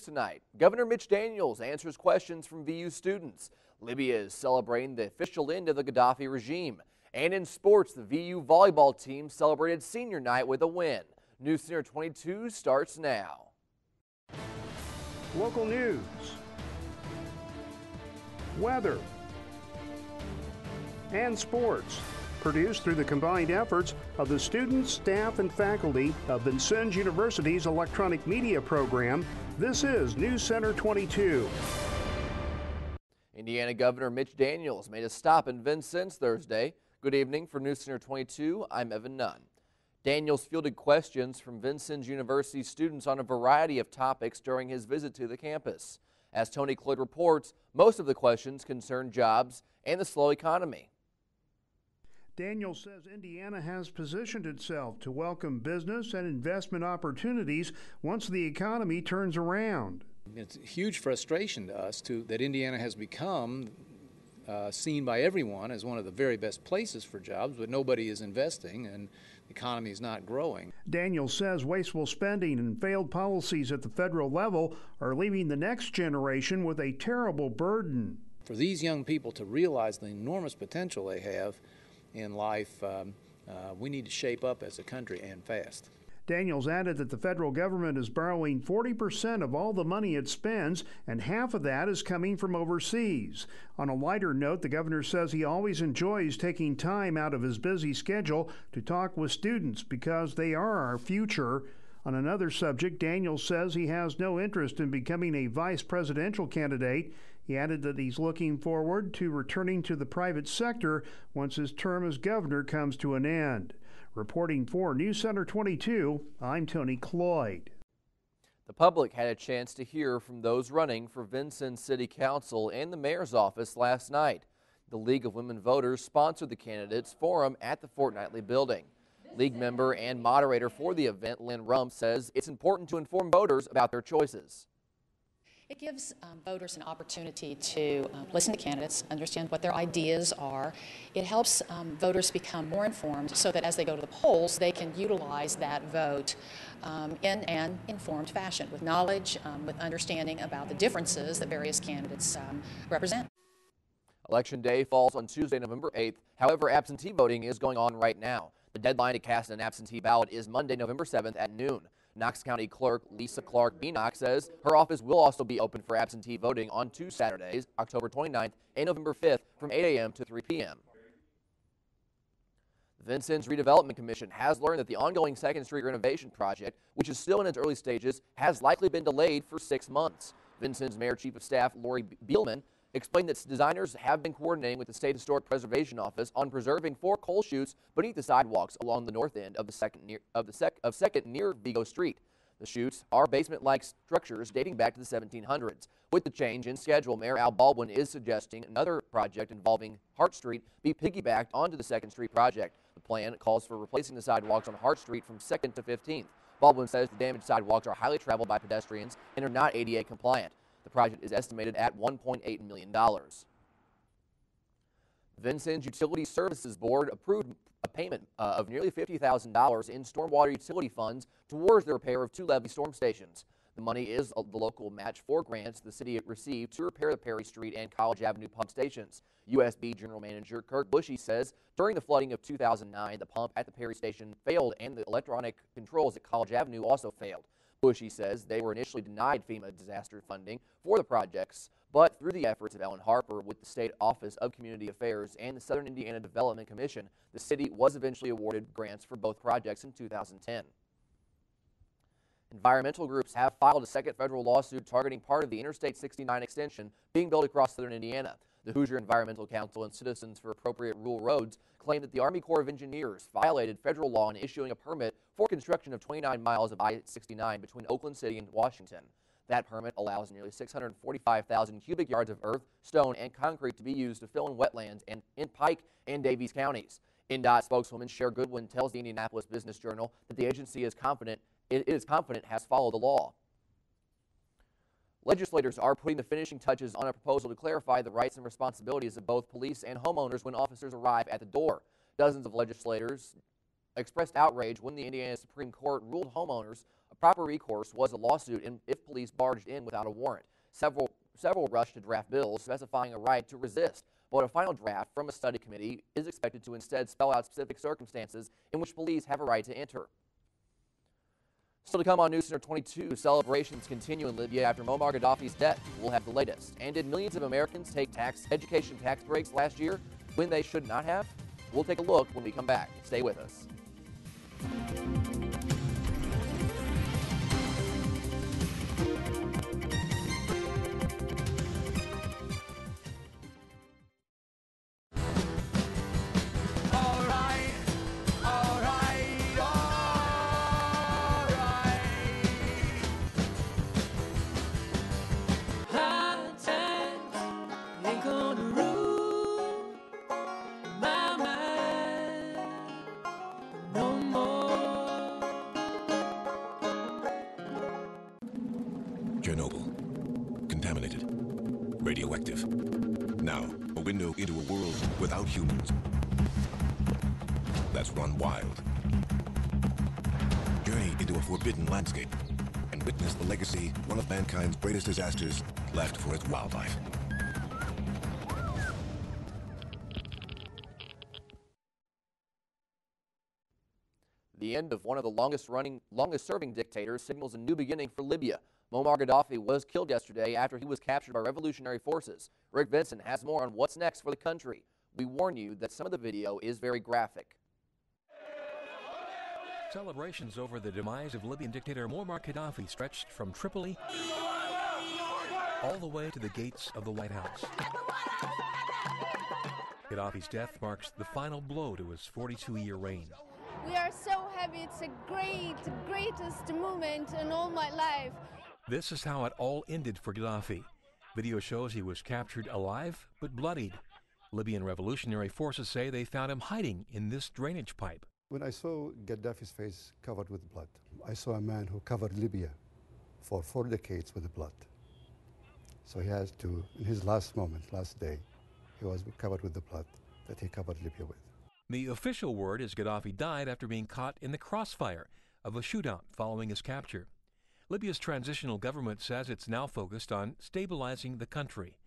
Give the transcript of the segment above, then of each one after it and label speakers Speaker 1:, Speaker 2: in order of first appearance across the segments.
Speaker 1: Tonight, Governor Mitch Daniels answers questions from VU students. Libya is celebrating the official end of the Gaddafi regime. And in sports, the VU volleyball team celebrated senior night with a win. News Center 22 starts now.
Speaker 2: Local news, weather, and sports. Produced through the combined efforts of the students, staff, and faculty of Vincennes University's electronic media program, this is News Center 22.
Speaker 1: Indiana Governor Mitch Daniels made a stop in Vincennes Thursday. Good evening. For News Center 22, I'm Evan Nunn. Daniels fielded questions from Vincennes University students on a variety of topics during his visit to the campus. As Tony Cloyd reports, most of the questions concern jobs and the slow economy.
Speaker 2: Daniels says Indiana has positioned itself to welcome business and investment opportunities once the economy turns around.
Speaker 3: It's a huge frustration to us that Indiana has become seen by everyone as one of the very best places for jobs, but nobody is investing and the economy is not growing.
Speaker 2: Daniels says wasteful spending and failed policies at the federal level are leaving the next generation with a terrible burden.
Speaker 3: For these young people to realize the enormous potential they have in life, we need to shape up as a country and fast.
Speaker 2: Daniels added that the federal government is borrowing 40% of all the money it spends, and half of that is coming from overseas. On a lighter note, the governor says he always enjoys taking time out of his busy schedule to talk with students because they are our future. On another subject, Daniels says he has no interest in becoming a vice presidential candidate. He added that he's looking forward to returning to the private sector once his term as governor comes to an end. Reporting for News Center 22, I'm Tony Cloyd.
Speaker 1: The public had a chance to hear from those running for Vincennes City Council and the mayor's office last night. The League of Women Voters sponsored the candidates forum at the Fortnightly building. League member and moderator for the event, Lynn Rump, says it's important to inform voters about their choices.
Speaker 4: It gives voters an opportunity to listen to candidates, understand what their ideas are. It helps voters become more informed so that as they go to the polls, they can utilize that vote in an informed fashion, with knowledge, with understanding about the differences that various candidates represent.
Speaker 1: Election day falls on Tuesday, November 8th. However, absentee voting is going on right now. The deadline to cast an absentee ballot is Monday, November 7th at noon. Knox County Clerk Lisa Clark Beanock says her office will also be open for absentee voting on 2 Saturdays, October 29th and November 5th from 8 a.m. to 3 p.m. The Vincennes Redevelopment Commission has learned that the ongoing 2nd Street renovation project, which is still in its early stages, has likely been delayed for 6 months. Vincennes Mayor Chief of Staff Lori Bielman explained that designers have been coordinating with the State Historic Preservation Office on preserving 4 coal chutes beneath the sidewalks along the north end of Second near Vigo Street. The chutes are basement-like structures dating back to the 1700s. With the change in schedule, Mayor Al Baldwin is suggesting another project involving Hart Street be piggybacked onto the 2nd Street project. The plan calls for replacing the sidewalks on Hart Street from 2nd to 15th. Baldwin says the damaged sidewalks are highly traveled by pedestrians and are not ADA compliant. The project is estimated at $1.8 million. Vincennes Utility Services Board approved a payment of nearly $50,000 in stormwater utility funds towards the repair of 2 levee storm stations. The money is the local match for grants the city received to repair the Perry Street and College Avenue pump stations. USB General Manager Kirk Bushy says during the flooding of 2009, the pump at the Perry Station failed and the electronic controls at College Avenue also failed. Bushy says they were initially denied FEMA disaster funding for the projects, but through the efforts of Ellen Harper with the State Office of Community Affairs and the Southern Indiana Development Commission, the city was eventually awarded grants for both projects in 2010. Environmental groups have filed a second federal lawsuit targeting part of the Interstate 69 extension being built across southern Indiana. The Hoosier Environmental Council and Citizens for Appropriate Rural Roads claim that the Army Corps of Engineers violated federal law in issuing a permit for construction of 29 miles of I-69 between Oakland City and Washington. That permit allows nearly 645,000 cubic yards of earth, stone, and concrete to be used to fill in wetlands in Pike and Davies counties. INDOT spokeswoman Cher Goodwin tells the Indianapolis Business Journal that the agency is confident has followed the law. Legislators are putting the finishing touches on a proposal to clarify the rights and responsibilities of both police and homeowners when officers arrive at the door. Dozens of legislators expressed outrage when the Indiana Supreme Court ruled homeowners A proper recourse was a lawsuit if police barged in without a warrant. Several rushed to draft bills specifying a right to resist, but a final draft from a study committee is expected to instead spell out specific circumstances in which police have a right to enter. Still to come on News Center 22, celebrations continue in Libya after Muammar Gaddafi's death. We'll have the latest. And did millions of Americans take education tax breaks last year when they should not have? We'll take a look when we come back. Stay with us.
Speaker 5: Chernobyl. Contaminated. Radioactive. Now, a window into a world without humans. That's run wild. Journey into a forbidden landscape and witness the legacy one of mankind's greatest disasters left for its wildlife.
Speaker 1: The end of one of the longest-serving dictators signals a new beginning for Libya. Muammar Gaddafi was killed yesterday after he was captured by revolutionary forces. Rick Vincent has more on what's next for the country. We warn you that some of the video is very graphic.
Speaker 6: Celebrations over the demise of Libyan dictator Muammar Gaddafi stretched from Tripoli all the way to the gates of the White House. Gaddafi's death marks the final blow to his 42-year reign.
Speaker 7: We are so happy. It's a greatest moment in all my life.
Speaker 6: This is how it all ended for Gaddafi. Video shows he was captured alive but bloodied. Libyan revolutionary forces say they found him hiding in this drainage pipe.
Speaker 8: When I saw Gaddafi's face covered with blood, I saw a man who covered Libya for 4 decades with blood. So he has to, in his last moment, last day, he was covered with the blood that he covered Libya with.
Speaker 6: The official word is Gaddafi died after being caught in the crossfire of a shootout following his capture. Libya's transitional government says it's now focused on stabilizing the country.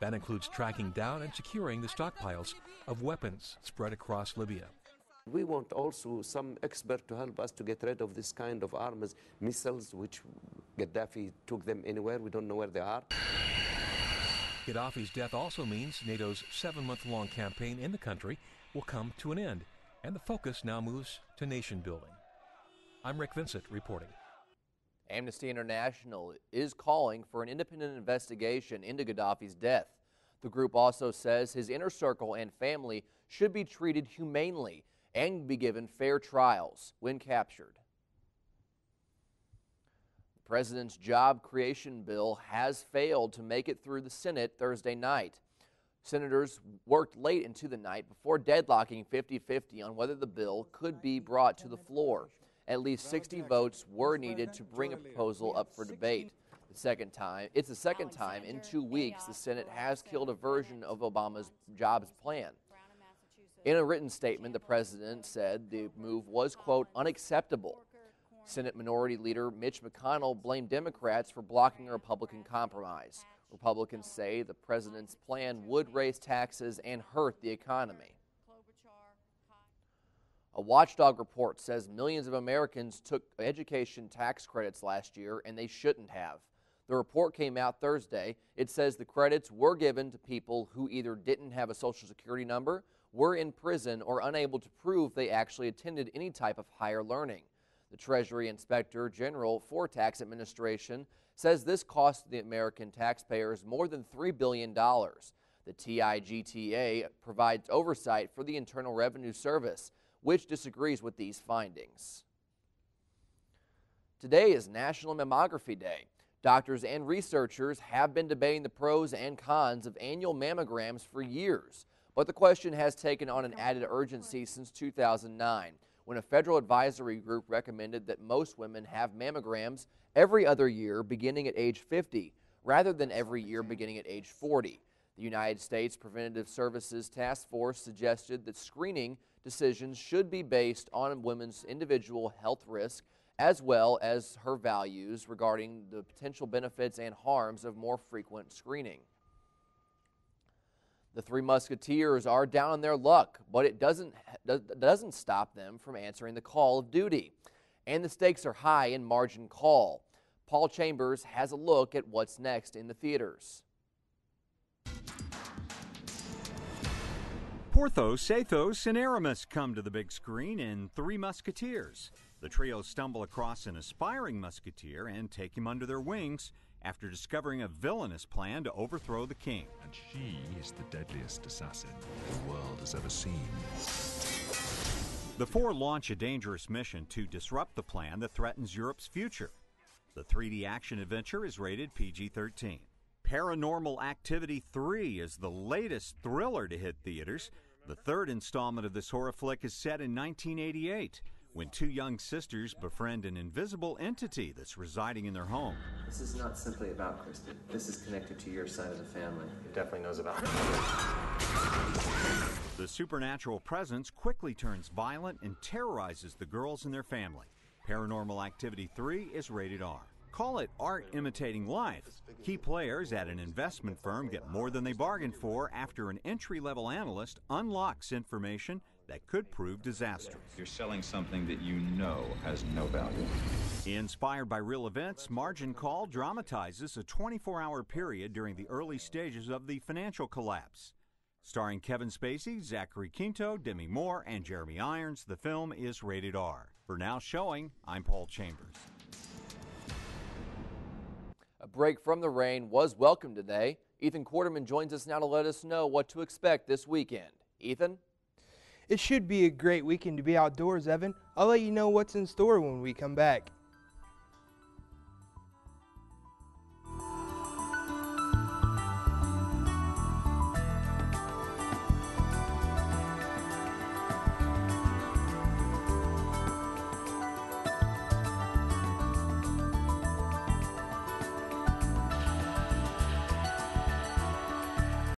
Speaker 6: That includes tracking down and securing the stockpiles of weapons spread across Libya.
Speaker 9: We want also some expert to help us to get rid of this kind of arms, missiles, which Gaddafi took them anywhere. We don't know where they are.
Speaker 6: Gaddafi's death also means NATO's 7-month-long campaign in the country will come to an end, and the focus now moves to nation building. I'm Rick Vincent reporting.
Speaker 1: Amnesty International is calling for an independent investigation into Gaddafi's death. The group also says his inner circle and family should be treated humanely and be given fair trials when captured. The president's job creation bill has failed to make it through the Senate Thursday night. Senators worked late into the night before deadlocking 50-50 on whether the bill could be brought to the floor. At least 60 votes were needed to bring a proposal up for debate. It's the second time in 2 weeks the Senate has killed a version of Obama's jobs plan. In a written statement, the president said the move was, quote, unacceptable. Senate Minority Leader Mitch McConnell blamed Democrats for blocking a Republican compromise. Republicans say the president's plan would raise taxes and hurt the economy. A watchdog report says millions of Americans took education tax credits last year, and they shouldn't have. The report came out Thursday. It says the credits were given to people who either didn't have a Social Security number, were in prison, or unable to prove they actually attended any type of higher learning. The Treasury Inspector General for Tax Administration says this cost the American taxpayers more than $3 billion. The TIGTA provides oversight for the Internal Revenue Service, which disagrees with these findings. Today is National Mammography Day. Doctors and researchers have been debating the pros and cons of annual mammograms for years, but the question has taken on an added urgency since 2009, when a federal advisory group recommended that most women have mammograms every other year beginning at age 50, rather than every year beginning at age 40. The United States Preventative Services Task Force suggested that screening decisions should be based on women's individual health risk as well as her values regarding the potential benefits and harms of more frequent screening. The Three Musketeers are down on their luck, but it doesn't stop them from answering the call of duty. And the stakes are high in Margin Call. Paul Chambers has a look at what's next in the theaters.
Speaker 10: Porthos, Athos, and Aramis come to the big screen in Three Musketeers. The trio stumble across an aspiring musketeer and take him under their wings after discovering a villainous plan to overthrow the king.
Speaker 11: And she is the deadliest assassin the world has ever seen.
Speaker 10: The four launch a dangerous mission to disrupt the plan that threatens Europe's future. The 3D action adventure is rated PG-13. Paranormal Activity 3 is the latest thriller to hit theaters. The third installment of this horror flick is set in 1988, when two young sisters befriend an invisible entity that's residing in their home.
Speaker 12: This is not simply about Kristen. This is connected to your side of the family. He definitely knows about her.
Speaker 10: The supernatural presence quickly turns violent and terrorizes the girls and their family. Paranormal Activity 3 is rated R. Call it art imitating life. Key players at an investment firm get more than they bargained for after an entry-level analyst unlocks information that could prove disastrous.
Speaker 13: You're selling something that you know has no value.
Speaker 10: Inspired by real events, Margin Call dramatizes a 24-hour period during the early stages of the financial collapse. Starring Kevin Spacey, Zachary Quinto, Demi Moore, and Jeremy Irons, the film is rated R. For Now Showing, I'm Paul Chambers.
Speaker 1: A break from the rain was welcome today. Ethan Quarterman joins us now to let us know what to expect this weekend. Ethan?
Speaker 14: It should be a great weekend to be outdoors, Evan. I'll let you know what's in store when we come back.